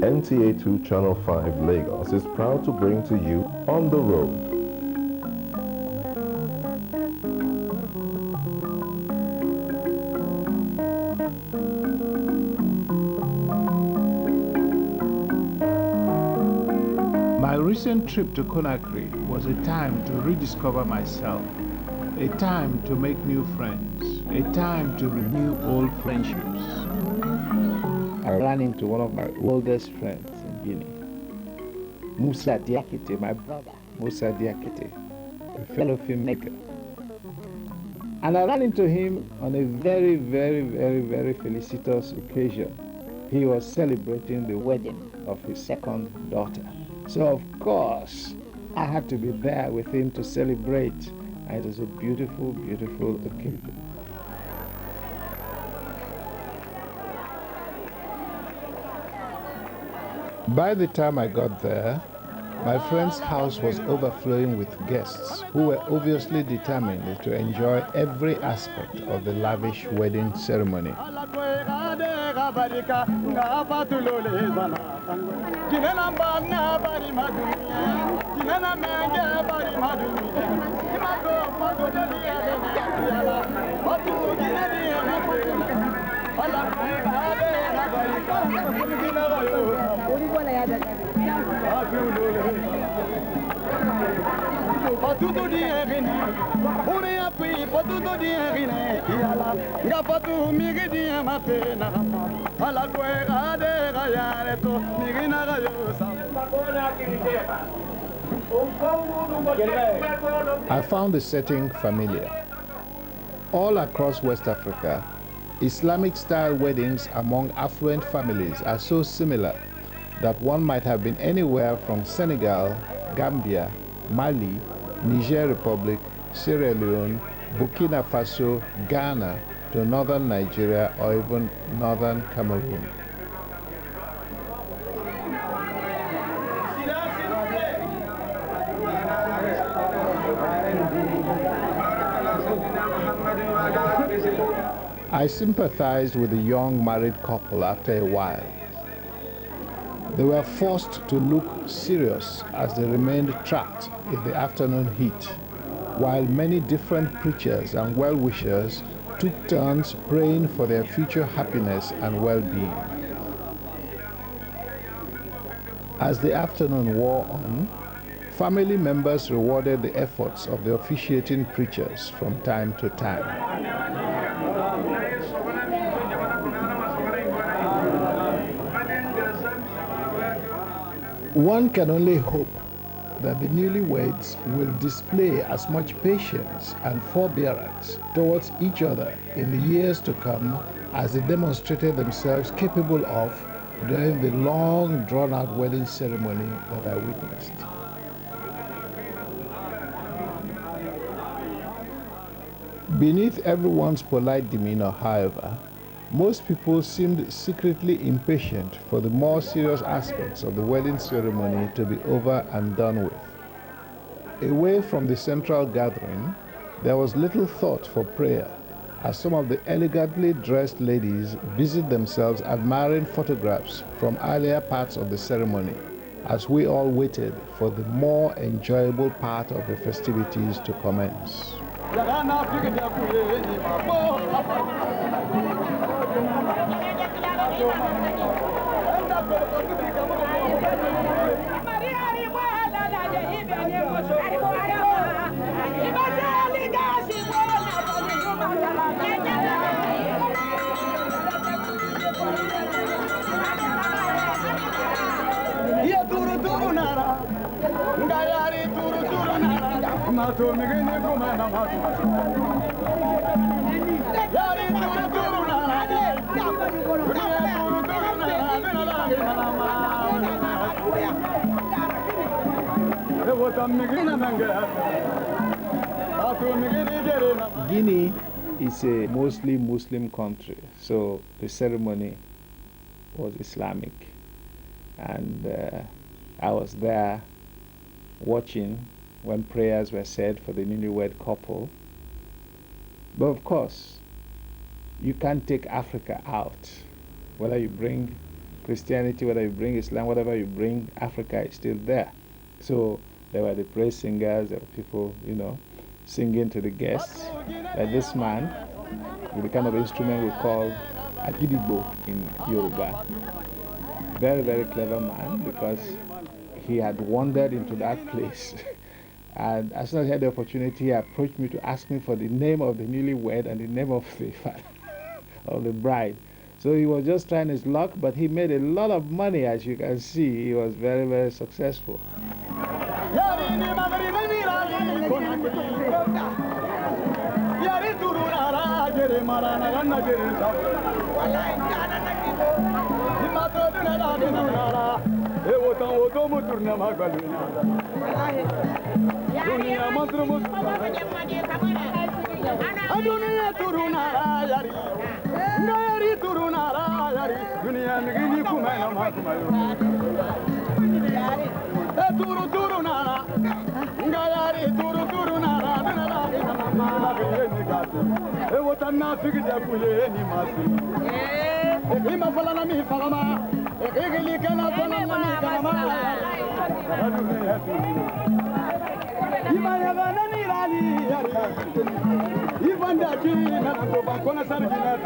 NTA2 Channel 5 Lagos is proud to bring to you On the Road. My recent trip to Conakry was a time to rediscover myself, a time to make new friends, a time to renew old friendships. I ran into one of my oldest friends in Guinea, Musa Diakite, my brother, Musa Diakite, a fellow filmmaker. And I ran into him on a very, very, very, very felicitous occasion. He was celebrating the wedding of his second daughter. So of course, I had to be there with him to celebrate. And it was a beautiful, beautiful occasion. By the time I got there, my friend's house was overflowing with guests who were obviously determined to enjoy every aspect of the lavish wedding ceremony. I found the setting familiar. All across West Africa, Islamic-style weddings among affluent families are so similar that one might have been anywhere from Senegal, Gambia, Mali, Niger Republic, Sierra Leone, Burkina Faso, Ghana, to northern Nigeria or even northern Cameroon. I sympathized with the young married couple after a while. They were forced to look serious as they remained trapped in the afternoon heat, while many different preachers and well-wishers took turns praying for their future happiness and well-being. As the afternoon wore on, family members rewarded the efforts of the officiating preachers from time to time. One can only hope that the newlyweds will display as much patience and forbearance towards each other in the years to come as they demonstrated themselves capable of during the long drawn-out wedding ceremony that I witnessed. Beneath everyone's polite demeanor, however, most people seemed secretly impatient for the more serious aspects of the wedding ceremony to be over and done with. Away from the central gathering, there was little thought for prayer, as some of the elegantly dressed ladies busied themselves admiring photographs from earlier parts of the ceremony, as we all waited for the more enjoyable part of the festivities to commence. Guinea is a mostly Muslim country, so the ceremony was Islamic, and I was there watching when prayers were said for the newlywed couple. But of course, you can't take Africa out, whether you bring Christianity, whether you bring Islam, whatever you bring, Africa is still there. So there were the praise singers, there were people, singing to the guests. Like this man, with the kind of instrument we call Agidigbo in Yoruba. Very, very clever man, because he had wandered into that place. And as soon as he had the opportunity, he approached me to ask me for the name of the newlywed and the name of the of the bride. So he was just trying his luck, but he made a lot of money, as you can see. He was very, very successful.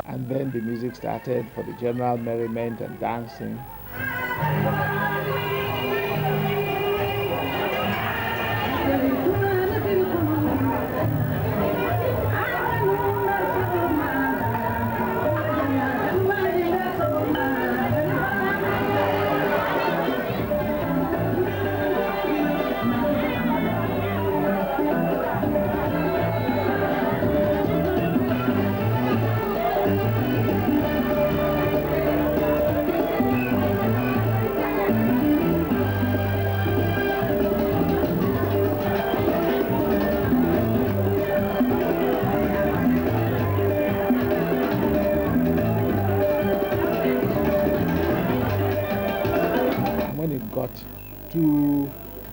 And then the music started for the general merriment and dancing. When it got too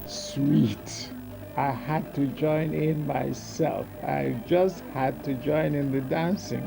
sweet, I had to join in myself. I just had to join in the dancing.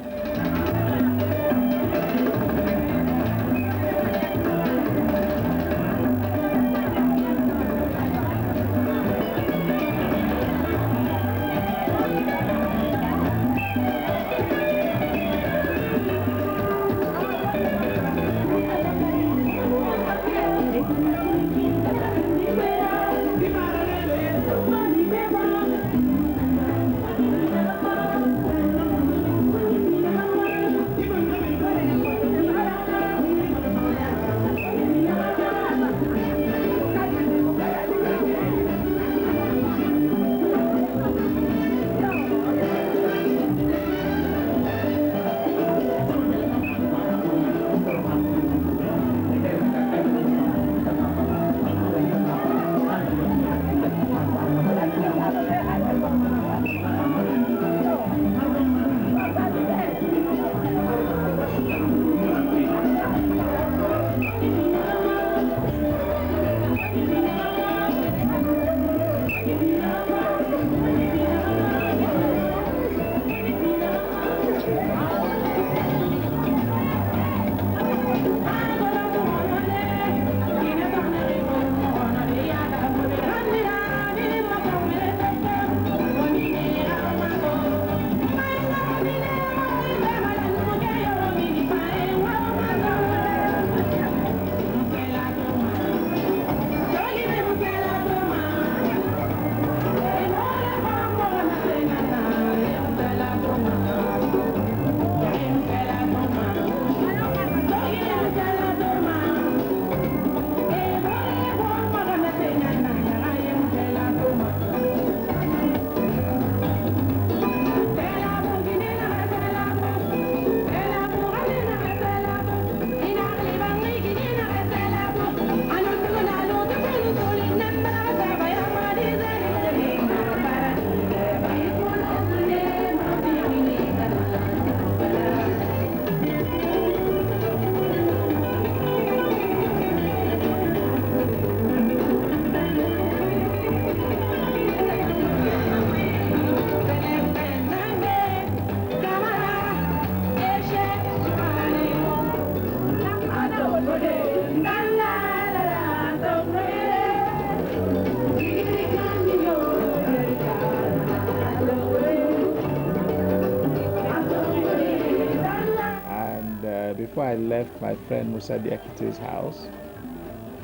I left my friend Musa Diakite's house.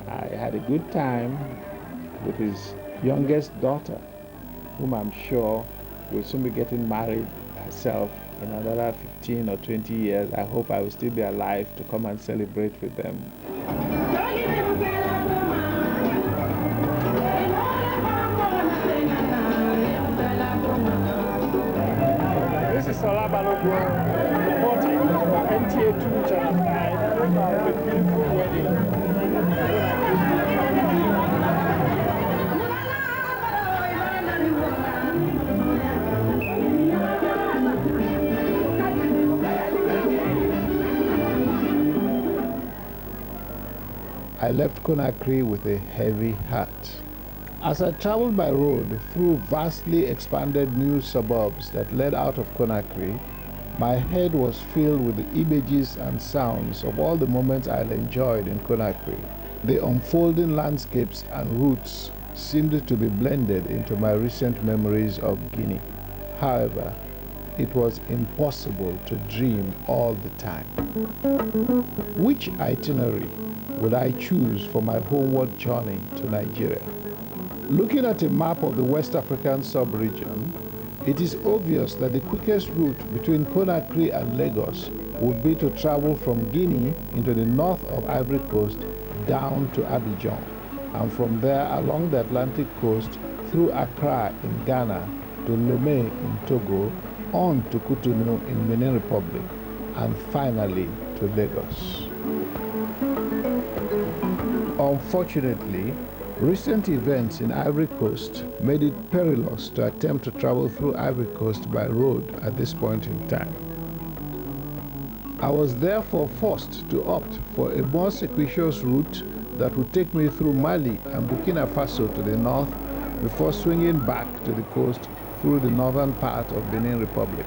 I had a good time with his youngest daughter, whom I'm sure will soon be getting married herself in another 15 or 20 years. I hope I will still be alive to come and celebrate with them. This is Sola Balogun reporting for NTA 2 Channel 5 a beautiful wedding. I left Conakry with a heavy heart. As I traveled by road through vastly expanded new suburbs that led out of Conakry, my head was filled with the images and sounds of all the moments I had enjoyed in Conakry. The unfolding landscapes and routes seemed to be blended into my recent memories of Guinea. However, it was impossible to dream all the time. Which itinerary would I choose for my homeward journey to Nigeria? Looking at a map of the West African sub-region, it is obvious that the quickest route between Conakry and Lagos would be to travel from Guinea into the north of Ivory Coast down to Abidjan, and from there along the Atlantic coast through Accra in Ghana to Lomé in Togo, on to Cotonou in Benin Republic, and finally to Lagos. Unfortunately, recent events in Ivory Coast made it perilous to attempt to travel through Ivory Coast by road at this point in time. I was therefore forced to opt for a more circuitous route that would take me through Mali and Burkina Faso to the north before swinging back to the coast through the northern part of Benin Republic.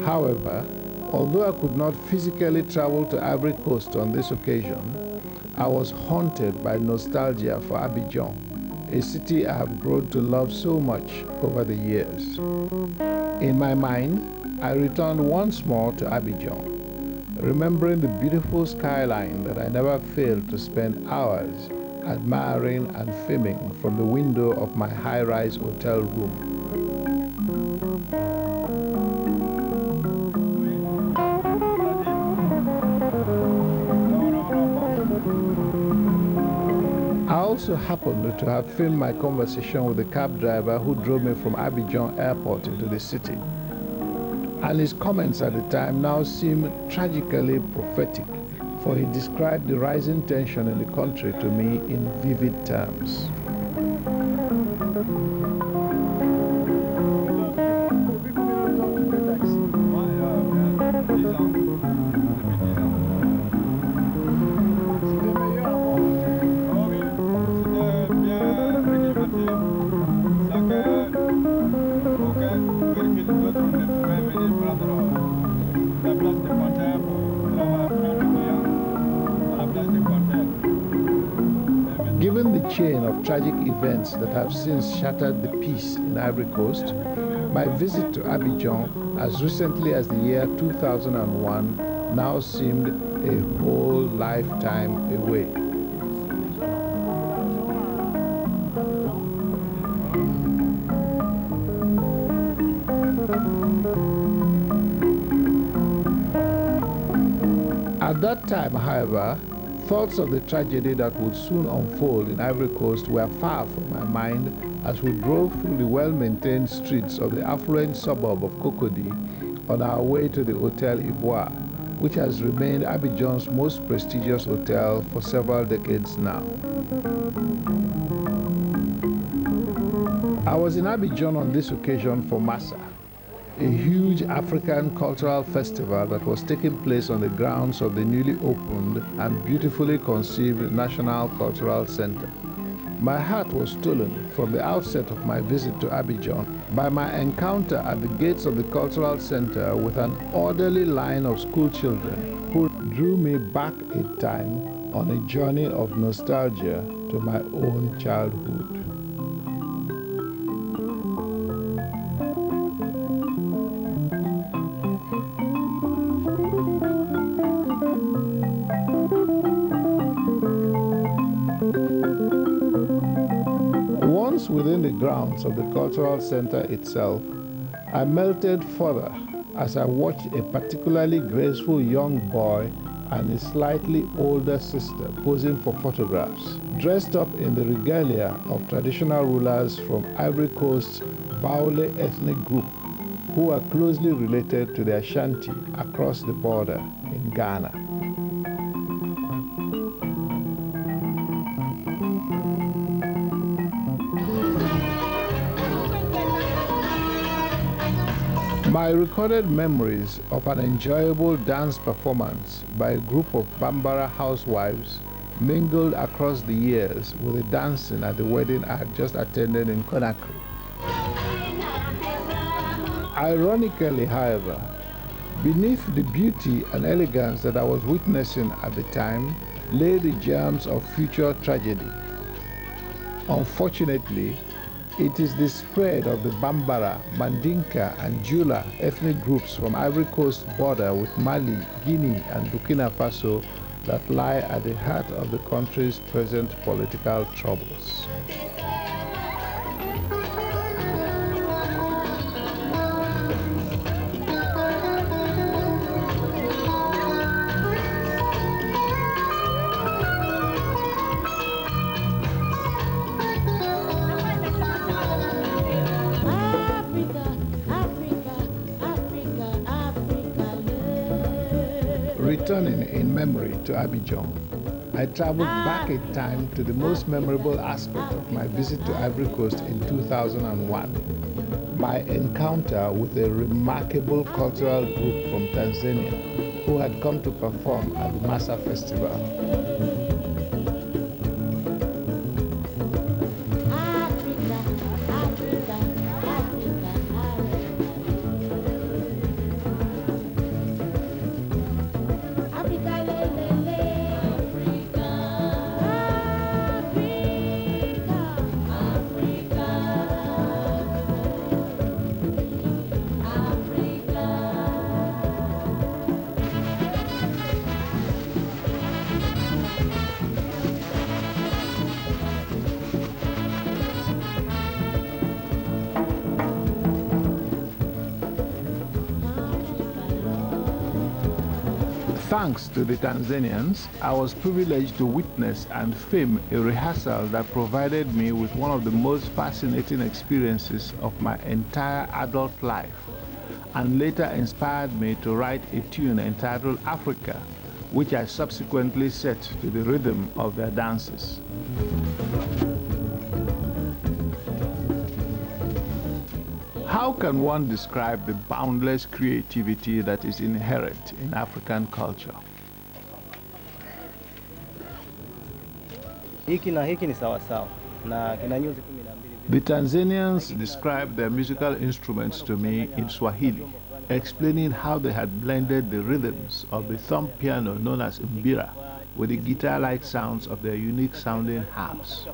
However, although I could not physically travel to Ivory Coast on this occasion, I was haunted by nostalgia for Abidjan, a city I have grown to love so much over the years. In my mind, I returned once more to Abidjan, remembering the beautiful skyline that I never failed to spend hours admiring and filming from the window of my high-rise hotel room. I also happened to have filmed my conversation with the cab driver who drove me from Abidjan Airport into the city. And his comments at the time now seem tragically prophetic, for he described the rising tension in the country to me in vivid terms. Given the chain of tragic events that have since shattered the peace in Ivory Coast, my visit to Abidjan as recently as the year 2001 now seemed a whole lifetime away. At that time, however, thoughts of the tragedy that would soon unfold in Ivory Coast were far from my mind as we drove through the well-maintained streets of the affluent suburb of Cocody on our way to the Hotel Ivoire, which has remained Abidjan's most prestigious hotel for several decades now. I was in Abidjan on this occasion for Massa, a huge African cultural festival that was taking place on the grounds of the newly opened and beautifully conceived National Cultural Center. My heart was stolen from the outset of my visit to Abidjan by my encounter at the gates of the Cultural Center with an orderly line of school children who drew me back in time on a journey of nostalgia to my own childhood. just within the grounds of the cultural center itself, I melted further as I watched a particularly graceful young boy and his slightly older sister posing for photographs, dressed up in the regalia of traditional rulers from Ivory Coast's Baole ethnic group, who are closely related to the Ashanti across the border in Ghana. My recorded memories of an enjoyable dance performance by a group of Bambara housewives mingled across the years with the dancing at the wedding I had just attended in Conakry. Ironically, however, beneath the beauty and elegance that I was witnessing at the time lay the germs of future tragedy. Unfortunately, it is the spread of the Bambara, Mandinka, and Jula ethnic groups from Ivory Coast border with Mali, Guinea, and Burkina Faso that lie at the heart of the country's present political troubles. Returning in memory to Abidjan, I traveled back in time to the most memorable aspect of my visit to Ivory Coast in 2001, my encounter with a remarkable cultural group from Tanzania who had come to perform at the Massa Festival. Thanks to the Tanzanians, I was privileged to witness and film a rehearsal that provided me with one of the most fascinating experiences of my entire adult life, and later inspired me to write a tune entitled Africa, which I subsequently set to the rhythm of their dances. How can one describe the boundless creativity that is inherent in African culture? The Tanzanians described their musical instruments to me in Swahili, explaining how they had blended the rhythms of the thumb piano known as mbira with the guitar-like sounds of their unique sounding harps.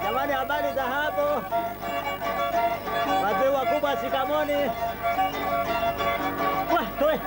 Jamani, habari za hapo? Wazee wakubwa, shikamoni. Toe.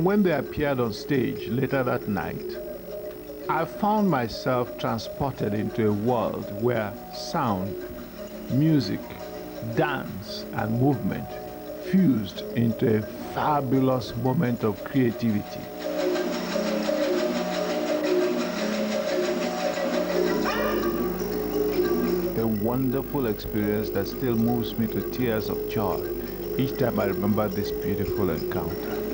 when they appeared on stage later that night, I found myself transported into a world where sound, music, dance, and movement fused into a fabulous moment of creativity. A wonderful experience that still moves me to tears of joy each time I remember this beautiful encounter.